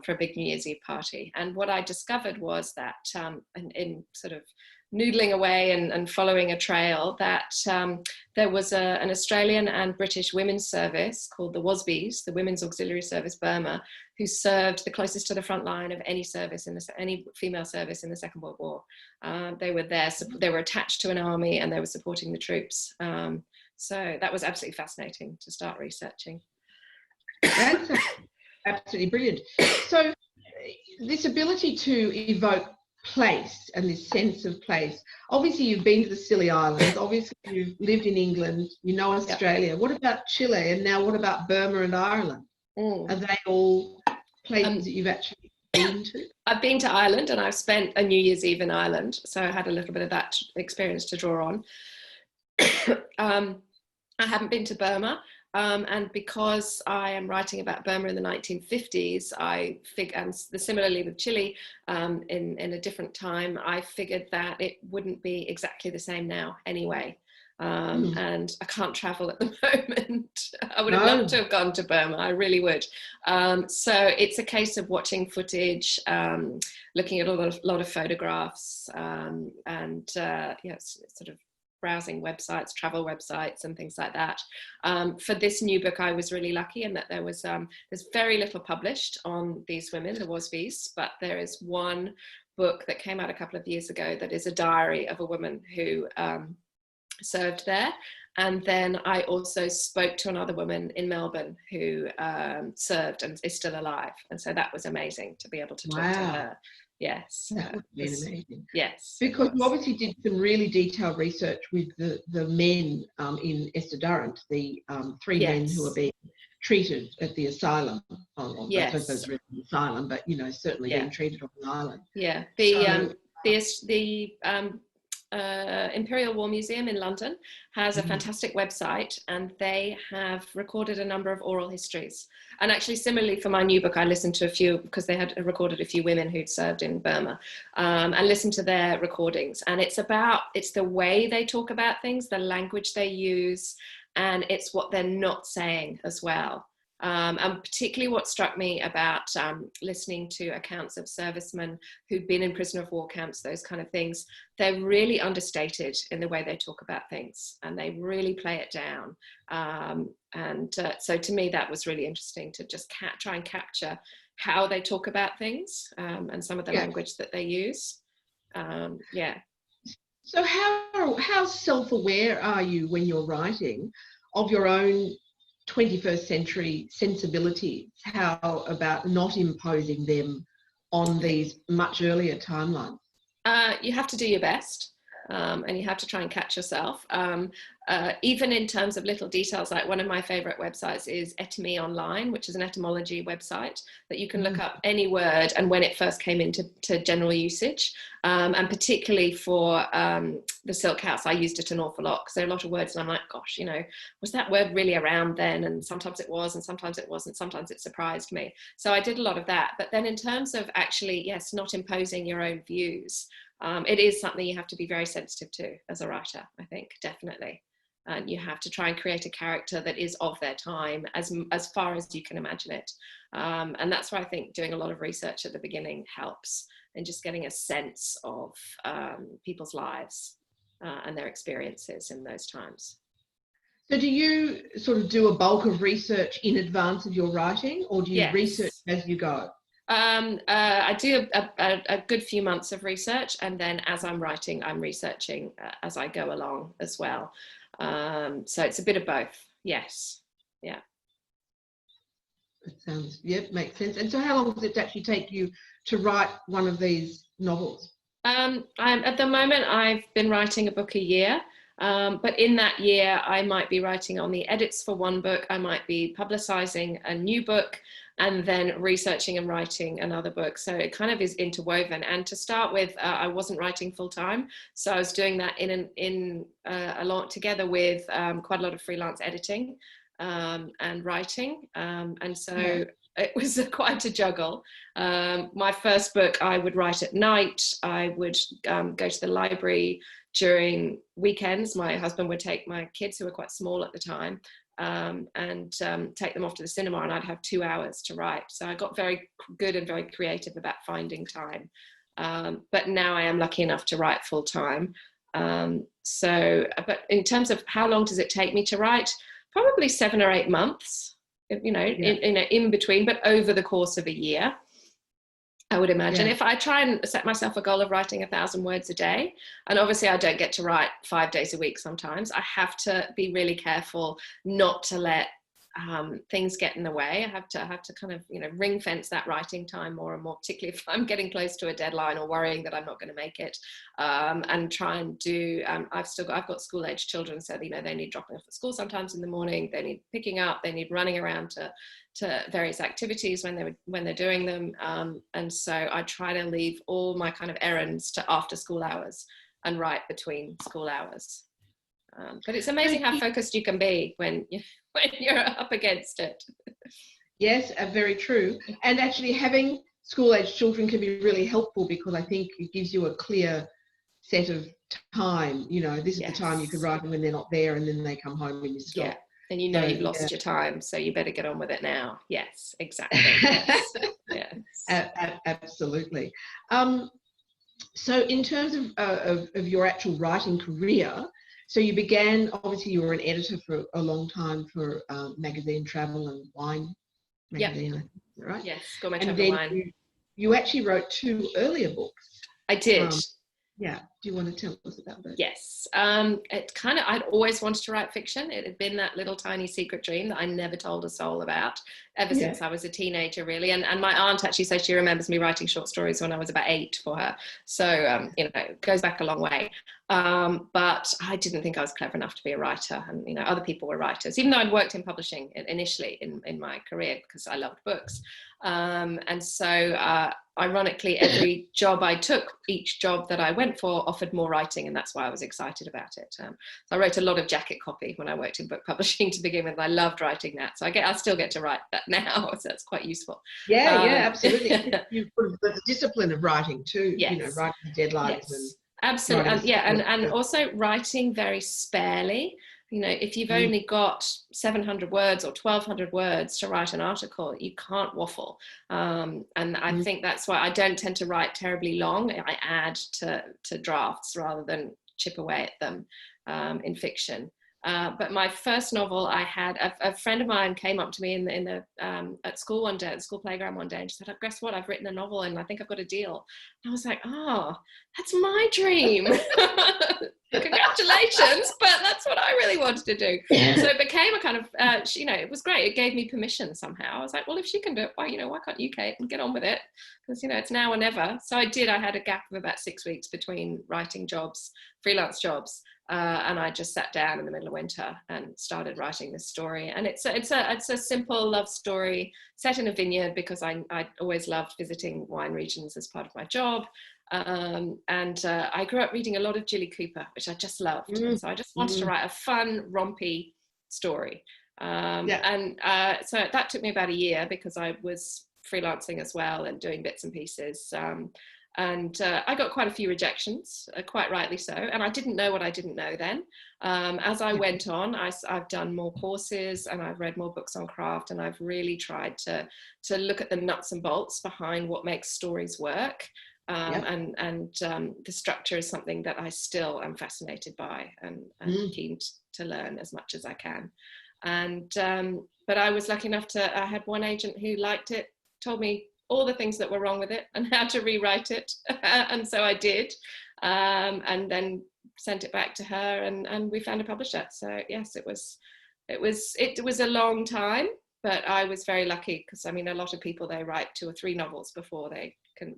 for a big New Year's Eve party. And what I discovered was that in sort of noodling away and following a trail, that there was an Australian and British women's service called the WASBs, the Women's Auxiliary Service Burma, who served the closest to the front line of any service any female service in the Second World War. They were there, they were attached to an army, and they were supporting the troops. So that was absolutely fascinating to start researching. That's absolutely brilliant. So this ability to evoke place and this sense of place, obviously you've been to the Scilly Islands, obviously you've lived in England, you know Australia. Yep. What about Chile, and now what about Burma and Ireland? Are they all places that you've actually been to? I've been to Ireland, and I've spent a New Year's Eve in Ireland, so I had a little bit of that experience to draw on. I haven't been to Burma. And because I am writing about Burma in the 1950s, and similarly with Chile, in a different time, I figured that it wouldn't be exactly the same now anyway. And I can't travel at the moment. I would have loved to have gone to Burma, I really would. So it's a case of watching footage, looking at a lot of photographs, and sort of browsing websites, travel websites and things like that. For this new book, I was really lucky in that there's very little published on these women, the WASBs, but there is one book that came out a couple of years ago that is a diary of a woman who served there. And then I also spoke to another woman in Melbourne who served and is still alive. And so that was amazing to be able to talk to her. Yes. That would be amazing. Yes. Because you obviously did some really detailed research with the men in Esther Durrant, the three men who are being treated at the asylum. I suppose those are in the asylum, but, you know, certainly being treated on the island. Yeah. The Imperial War Museum in London has a fantastic website, and they have recorded a number of oral histories. And actually, similarly for my new book, I listened to a few, because they had recorded a few women who'd served in Burma, and listened to their recordings. And it's the way they talk about things, the language they use, and it's what they're not saying as well. And particularly what struck me about listening to accounts of servicemen who've been in prisoner of war camps, those kind of things, they're really understated in the way they talk about things, and they really play it down. So to me, that was really interesting to just try and capture how they talk about things, and some of the language that they use. So how self-aware are you when you're writing of your own 21st century sensibilities? How about not imposing them on these much earlier timelines? You have to do your best, and you have to try and catch yourself. Even in terms of little details, like one of my favorite websites is Etymology Online, which is an etymology website that you can look up any word and when it first came into general usage. And particularly for the Silk House, I used it an awful lot, because there are a lot of words and I'm like, gosh, you know, was that word really around then? And sometimes it was, and sometimes it wasn't. Sometimes it surprised me. So I did a lot of that. But then in terms of actually, not imposing your own views, it is something you have to be very sensitive to as a writer, I think, definitely. And you have to try and create a character that is of their time as far as you can imagine it. And that's why I think doing a lot of research at the beginning helps, and just getting a sense of people's lives and their experiences in those times. So do you sort of do a bulk of research in advance of your writing, or do you research as you go? I do a good few months of research, and then as I'm writing, I'm researching as I go along as well. So it's a bit of both. Yes. Yeah. It sounds, makes sense. And so how long does it actually take you to write one of these novels? At the moment, I've been writing a book a year. But in that year, I might be writing on the edits for one book, I might be publicizing a new book, and then researching and writing another book. So it kind of is interwoven. And to start with, I wasn't writing full time, so I was doing that a lot together with quite a lot of freelance editing and writing. And so it was quite a juggle. My first book I would write at night. I would go to the library during weekends. My husband would take my kids, who were quite small at the time, and take them off to the cinema, and I'd have 2 hours to write. So I got very good and very creative about finding time. But now I am lucky enough to write full time. But in terms of how long does it take me to write, probably 7 or 8 months, in between, but over the course of a year, I would imagine. If I try and set myself a goal of writing 1,000 words a day, and obviously I don't get to write 5 days a week sometimes, I have to be really careful not to let things get in the way. I have to kind of, ring fence that writing time more and more, particularly if I'm getting close to a deadline or worrying that I'm not going to make it, and try and do, I've got school age children, so they need dropping off at school sometimes in the morning, they need picking up, they need running around to various activities when they're doing them, and so I try to leave all my kind of errands to after school hours and write between school hours. But it's amazing how focused you can be when you're up against it. Yes, very true. And actually having school-age children can be really helpful, because I think it gives you a clear set of time. This is the time you can write them when they're not there, and then they come home and you stop. Yeah, and you've lost your time, so you better get on with it now. Yes, exactly. Yes. Yes. Absolutely. So in terms of your actual writing career, so you began, obviously you were an editor for a long time for magazine Travel and Wine magazine, I think, right? Yes, Gourmet and Travel then Wine. You actually wrote 2 earlier books. I did. Do you want to tell us about that? Yes. I'd always wanted to write fiction. It had been that little tiny secret dream that I never told a soul about ever since I was a teenager, really. And my aunt actually says she remembers me writing short stories when I was about 8 for her. So, it goes back a long way. But I didn't think I was clever enough to be a writer, and, other people were writers, even though I'd worked in publishing initially in my career because I loved books. And so, ironically, every job I took, each job that I went for offered more writing, and that's why I was excited about it. So I wrote a lot of jacket copy when I worked in book publishing to begin with, and I loved writing that. So I still get to write that now, so that's quite useful. Absolutely. You've got the discipline of writing too, yes. writing deadlines. Yes. And absolutely. And also writing very sparely. If you've only got 700 words or 1,200 words to write an article, you can't waffle. And I think that's why I don't tend to write terribly long. I add to drafts rather than chip away at them in fiction. But my first novel, I had a friend of mine came up to me at school one day, at the school playground one day, and she said, "Guess what? I've written a novel and I think I've got a deal." And I was like, "Oh, that's my dream." Congratulations, but that's what I really wanted to do. So it became a kind of, it was great. It gave me permission somehow. I was like, well, if she can do it, why can't you, Kate, and get on with it? Because, it's now or never. So I did. I had a gap of about 6 weeks between writing jobs, freelance jobs, and I just sat down in the middle of winter and started writing this story. And it's a simple love story set in a vineyard, because I always loved visiting wine regions as part of my job. And I grew up reading a lot of Jilly Cooper, which I just loved. So I just wanted to write a fun, rompy story. And so that took me about a year, because I was freelancing as well and doing bits and pieces. And I got quite a few rejections, quite rightly so. And I didn't know what I didn't know then. As I went on, I've done more courses and I've read more books on craft, and I've really tried to look at the nuts and bolts behind what makes stories work. And the structure is something that I still am fascinated by and keen to learn as much as I can. And but I was lucky enough I had one agent who liked it, told me all the things that were wrong with it and how to rewrite it. And so I did, and then sent it back to her, and we found a publisher. So yes, it was a long time, but I was very lucky, because a lot of people, they write 2 or 3 novels before they can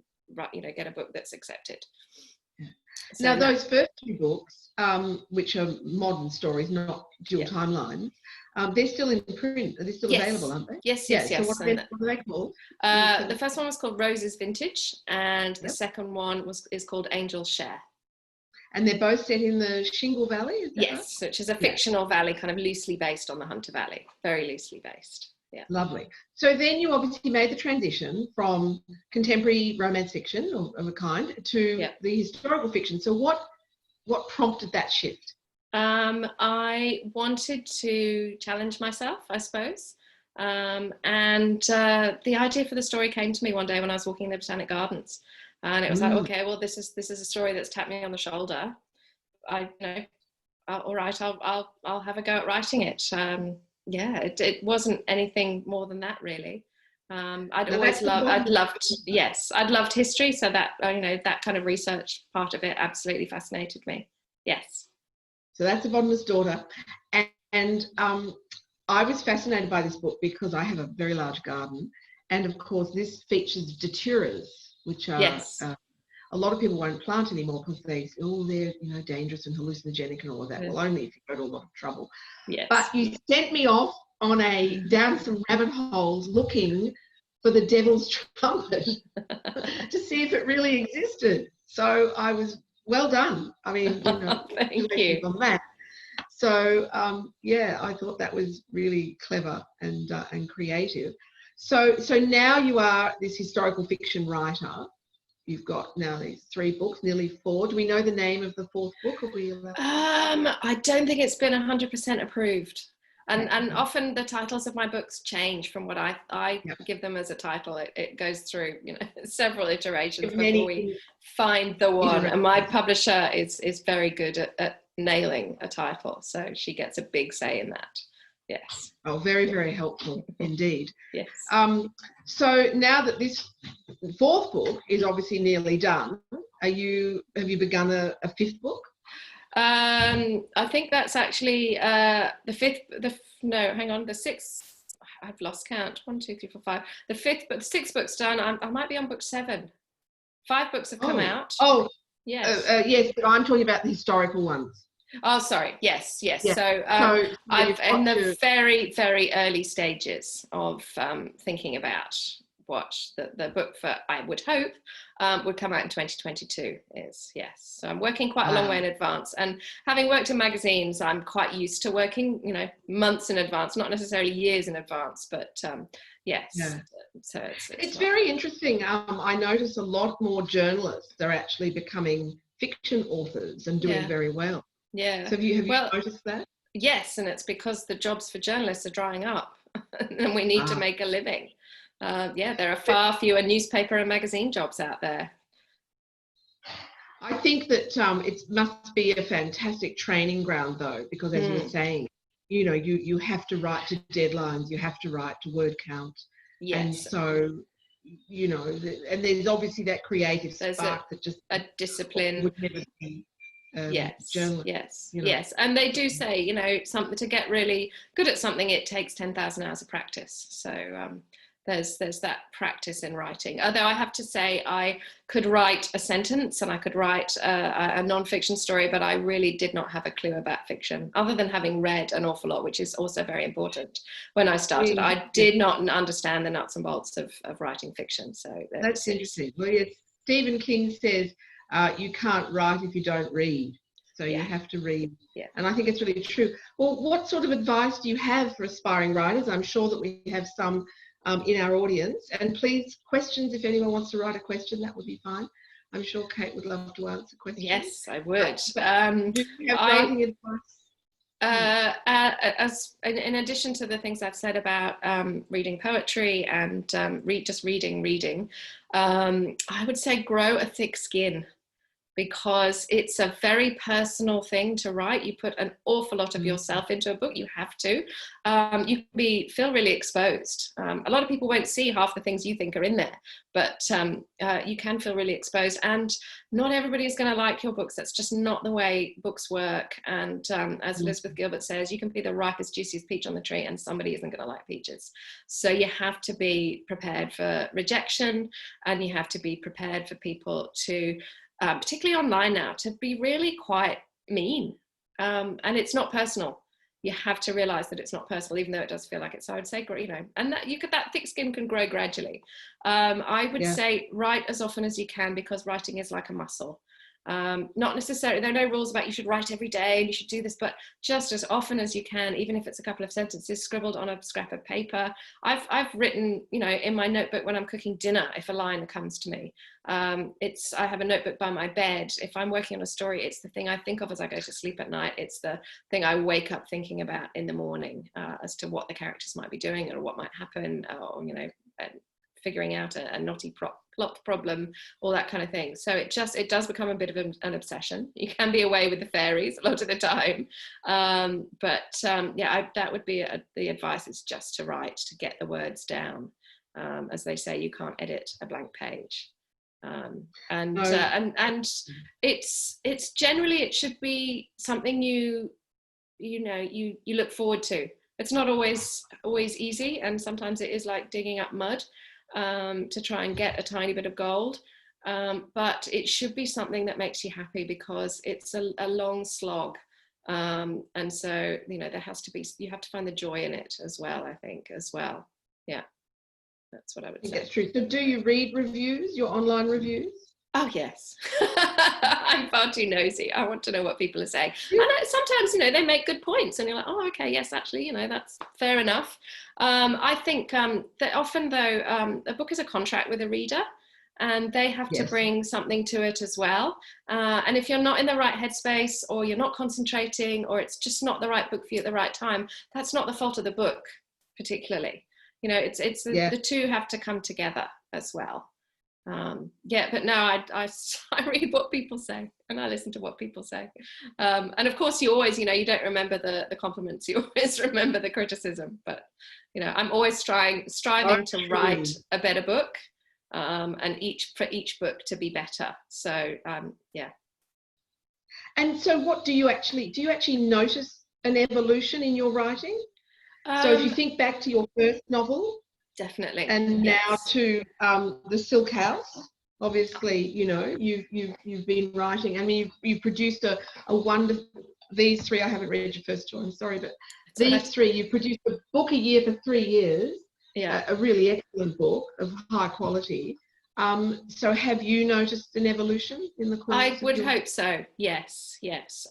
get a book that's accepted. So Now, those first two books, which are modern stories, not dual timelines, they're still in print. They're still available, aren't they? Yes. So what are they called? The first one was called Rose's Vintage, and the second one is called Angel's Share. And they're both set in the Shingle Valley, is that right? Which is a fictional valley, kind of loosely based on the Hunter Valley, very loosely based. Yeah. Lovely. So then you obviously made the transition from contemporary romance fiction of a kind to the historical fiction. So what prompted that shift? I wanted to challenge myself, I suppose. And the idea for the story came to me one day when I was walking in the Botanic Gardens. And it was like, okay, well, this is a story that's tapped me on the shoulder. All right, I'll have a go at writing it. It wasn't anything more than that, really. I'd loved history, so that that kind of research part of it absolutely fascinated me. Yes. So that's The Botanist's Daughter, and I was fascinated by this book because I have a very large garden, and of course this features daturas, which are a lot of people won't plant anymore because they're dangerous and hallucinogenic and all of that. Well, only if you go to a lot of trouble. Yes. But you sent me off on down some rabbit holes looking for the devil's trumpet to see if it really existed. So I was well done. I mean, thank you on that. So I thought that was really clever and creative. So now you are this historical fiction writer. You've got now these 3 books, nearly 4. Do we know the name of the 4th book? Or I don't think it's been 100% approved. And often the titles of my books change from what I give them as a title. It goes through several iterations before we find the one. And my publisher is very good at nailing a title, so she gets a big say in that. Yes. Oh, very, very helpful indeed. Yes. So now that this 4th book is obviously nearly done, have you begun a 5th book? I think that's actually the 5th. The 6th. I've lost count. 1, 2, 3, 4, 5. The 5th, but the 6th book's done. I might be on book 7. 5 books have come out. Oh, yes. Yes, but I'm talking about the historical ones. Oh, sorry. Yes. Yeah. So I've in the very, very early stages of thinking about what the book for, I would hope, would come out in 2022 is. Yes. So I'm working quite a long way in advance, and having worked in magazines, I'm quite used to working, months in advance, not necessarily years in advance, but yes. Yeah. So it's very interesting. I notice a lot more journalists are actually becoming fiction authors and doing very well. Yeah. So have you noticed that? Yes, and it's because the jobs for journalists are drying up and we need to make a living. There are far fewer newspaper and magazine jobs out there. I think that it must be a fantastic training ground, though, because as you were saying, you have to write to deadlines, you have to write to word count. Yes. And so, and there's obviously that creative spark that just a discipline would never be. Yes, and they do say, something to get really good at something, it takes 10,000 hours of practice. So there's that practice in writing. Although I have to say, I could write a sentence and I could write a non-fiction story, but I really did not have a clue about fiction, other than having read an awful lot, which is also very important. When I started, I did not understand the nuts and bolts of writing fiction. So that's interesting. Well, yes, Stephen King says, you can't write if you don't read. So you have to read. Yeah. And I think it's really true. Well, what sort of advice do you have for aspiring writers? I'm sure that we have some in our audience. And please, questions, if anyone wants to write a question, that would be fine. I'm sure Kate would love to answer questions. Yes, I would. Do you have writing advice? As in addition to the things I've said about reading poetry and reading, I would say grow a thick skin, because it's a very personal thing to write. You put an awful lot of yourself into a book. You have to. You can feel really exposed. A lot of people won't see half the things you think are in there, but you can feel really exposed. And not everybody is going to like your books. That's just not the way books work. And as Elizabeth Gilbert says, you can be the ripest, juiciest peach on the tree, and somebody isn't going to like peaches. So you have to be prepared for rejection, and you have to be prepared for people to particularly online now, to be really quite mean. And it's not personal. You have to realize that it's not personal, even though it does feel like it. So I would say, you know, and that thick skin can grow gradually. I would say write as often as you can, because writing is like a muscle. Not necessarily, there are no rules about you should write every day and you should do this, but just as often as you can, even if it's a couple of sentences scribbled on a scrap of paper. I've written, you know, in my notebook when I'm cooking dinner, if a line comes to me, I have a notebook by my bed. If I'm working on a story, it's the thing I think of as I go to sleep at night. It's the thing I wake up thinking about in the morning, as to what the characters might be doing or what might happen, or, you know, figuring out a knotty plot problem, all that kind of thing. So it does become a bit of an obsession. You can be away with the fairies a lot of the time, that would be the advice, is just to write, to get the words down. As they say, you can't edit a blank page. And it's generally, it should be something you look forward to. It's not always easy, and sometimes it is like digging up mud to try and get a tiny bit of gold, but it should be something that makes you happy, because it's a long slog, and so, you know, you have to find the joy in it as well, I think, as well. Yeah, that's what I would say. That's true. So do you read reviews, your online reviews? Oh yes. I'm far too nosy. I want to know what people are saying. And sometimes, you know, they make good points and you're like, oh, okay, yes, actually, you know, that's fair enough. I think that often, though, a book is a contract with a reader, and they have to bring something to it as well. And if you're not in the right headspace, or you're not concentrating, or it's just not the right book for you at the right time, that's not the fault of the book particularly. You know, the two have to come together as well. But no, I read what people say, and I listen to what people say. And of course, you always, you know, you don't remember the compliments, you always remember the criticism. But, you know, I'm always striving to write a better book, and for each book to be better. So, yeah. And so what do you actually notice an evolution in your writing? So if you think back to your first novel, definitely, and now to the Silk House, obviously, you know, you've been writing. I mean, you produced a wonderful. These three, I haven't read your first two, I'm sorry, but these three, you produced a book a year for 3 years. Yeah, a really excellent book of high quality. So have you noticed an evolution in the course? I would hope so. Yes.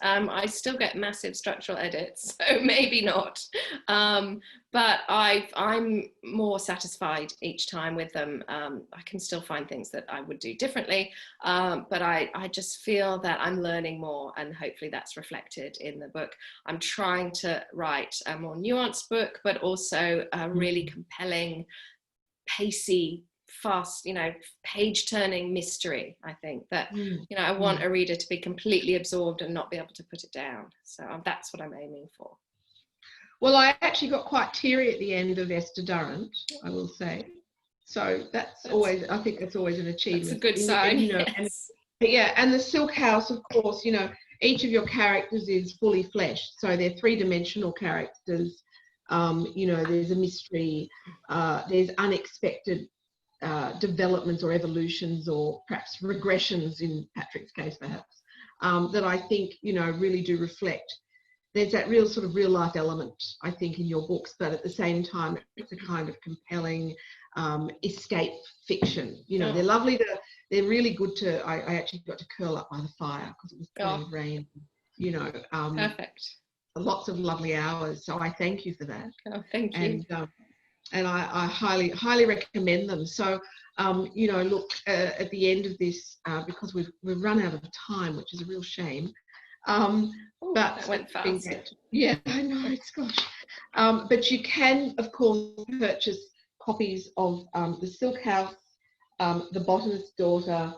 I still get massive structural edits, so maybe not. But I'm more satisfied each time with them. I can still find things that I would do differently, but I just feel that I'm learning more, and hopefully that's reflected in the book. I'm trying to write a more nuanced book, but also a really compelling, pacey, fast, you know, page-turning mystery. I think that, you know, I want a reader to be completely absorbed and not be able to put it down. So that's what I'm aiming for. Well, I actually got quite teary at the end of Esther Durrant, I will say. So that's always, I think that's always an achievement. That's a good sign. You know, yes. And the Silk House, of course, you know, each of your characters is fully fleshed. So they're three-dimensional characters. You know, there's a mystery, there's unexpected developments or evolutions, or perhaps regressions in Patrick's case, perhaps, that I think, you know, really do reflect. There's that real sort of real life element, I think, in your books, but at the same time, it's a kind of compelling escape fiction. You know, they're lovely. They're really good to. I actually got to curl up by the fire because it was pouring rain. You know, perfect. Lots of lovely hours. So I thank you for that. Oh, thank you. And I highly recommend them. So, you know, look, at the end of this, because we've run out of time, which is a real shame. But that went fast. Yeah, I know, it's gosh. But you can, of course, purchase copies of The Silk House, The Botanist's Daughter,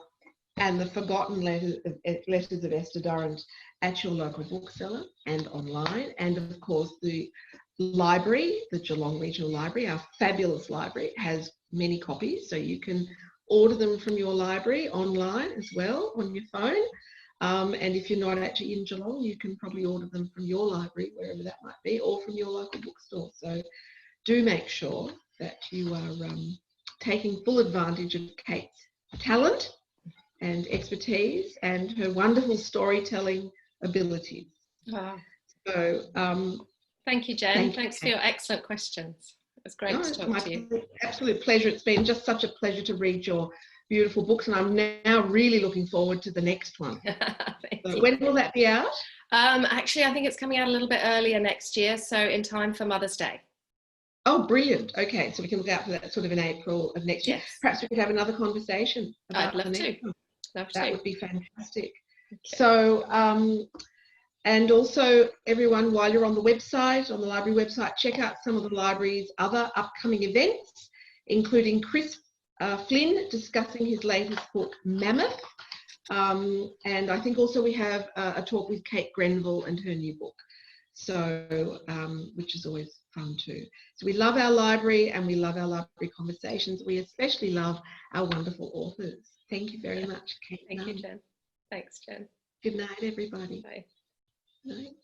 and The Forgotten Letters of Esther Durrant at your local bookseller and online. And of course, the library, the Geelong Regional Library, our fabulous library, has many copies, so you can order them from your library online as well on your phone. And if you're not actually in Geelong, you can probably order them from your library, wherever that might be, or from your local bookstore. So do make sure that you are taking full advantage of Kayte's talent and expertise and her wonderful storytelling abilities. Wow. So thank you, Jen. Thanks Thanks for your excellent questions. It was great to talk to you. Absolute pleasure. It's been just such a pleasure to read your beautiful books, and I'm now really looking forward to the next one. So when will that be out? Actually, I think it's coming out a little bit earlier next year, so in time for Mother's Day. Oh, brilliant. Okay, so we can look out for that sort of in April of next year. Yes. Perhaps we could have another conversation about I'd love the to. next one. Love That to. would be fantastic. Okay. So, and also everyone, while you're on the website, on the library website, check out some of the library's other upcoming events, including Chris Flynn discussing his latest book, Mammoth. And I think also we have a talk with Kayte Grenville and her new book. So, which is always fun too. So we love our library and we love our library conversations. We especially love our wonderful authors. Thank you very much, Kayte. Thank you, Jen. Thanks, Jen. Good night, everybody. Bye. Night.